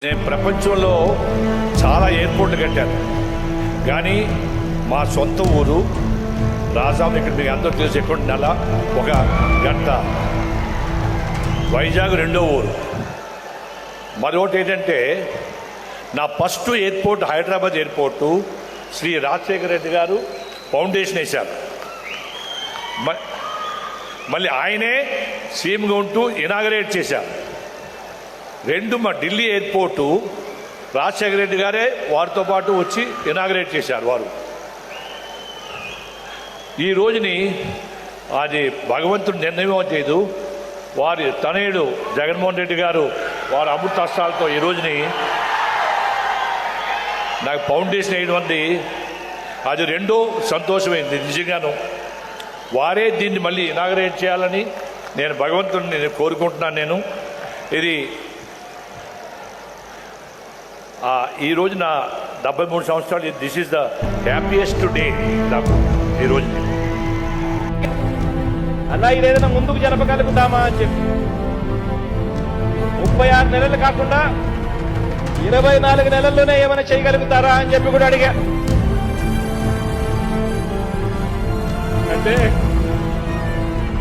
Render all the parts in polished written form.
నేను ప్రపంచంలో చాలా ఎయిర్పోర్ట్లు కట్టాను, కానీ మా సొంత ఊరు రాజాం ఇక్కడ మీకు అందరూ తెలిసి ఎక్కడ నెల ఒక గంట. వైజాగ్ రెండో ఊరు. మరొకటి ఏంటంటే నా first airport Hyderabad airport Shri Rajasekhara Reddy గారు ఫౌండేషన్ వేశారు. మళ్ళీ ఆయనే సీఎంగా ఉంటూ ఇనాగరేట్ చేశారు. రెండు మా ఢిల్లీ ఎయిర్పోర్టు రాజశేఖర రెడ్డి గారే వారితో పాటు వచ్చి ఇనాగరేట్ చేశారు. వారు ఈ రోజుని అది భగవంతుడు నిర్ణయం చేయదు. వారి తనయుడు జగన్మోహన్ రెడ్డి గారు వారి అమృతాస్త్రాలతో ఈ రోజుని నాకు ఫౌండేషన్ వేయడం ఉంది. అది రెండో సంతోషమైంది నిజంగాను. వారే దీన్ని మళ్ళీ ఇనాగరేట్ చేయాలని నేను భగవంతుడిని నేను కోరుకుంటున్నాను. నేను ఇది ఈ రోజు నా 73 సంవత్సరాలు. This is the happiest day నాకు ఈ రోజు. అలా ఇదేదైనా ముందుకు జరపగలుగుతామా అని చెప్పి 36 నెలలు కాకుండా 24 నెలల్లోనే ఏమైనా చేయగలుగుతారా అని చెప్పి కూడా అడిగా. అంటే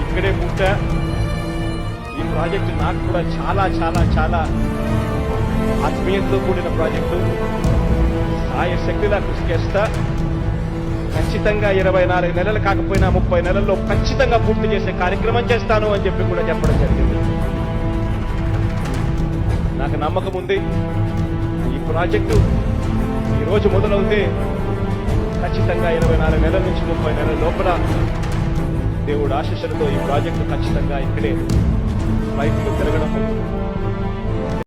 ఇక్కడే పుట్టా. ఈ ప్రాజెక్టు నాకు కూడా చాలా చాలా చాలా ఆత్మీయంతో కూడిన ప్రాజెక్టు. శక్తిలా కృషి చేస్తా. ఖచ్చితంగా 24 నెలలు కాకపోయినా 30 నెలల్లో ఖచ్చితంగా పూర్తి చేసే కార్యక్రమం చేస్తాను అని చెప్పి కూడా చెప్పడం జరిగింది. నాకు నమ్మకం ఉంది. ఈ ప్రాజెక్టు ఈరోజు మొదలవుతే ఖచ్చితంగా 24 నెలల నుంచి 30 నెలల లోపల దేవుడు ఆశీస్సులతో ఈ ప్రాజెక్టు ఖచ్చితంగా ఇక్కడే రైతులు తిరగడం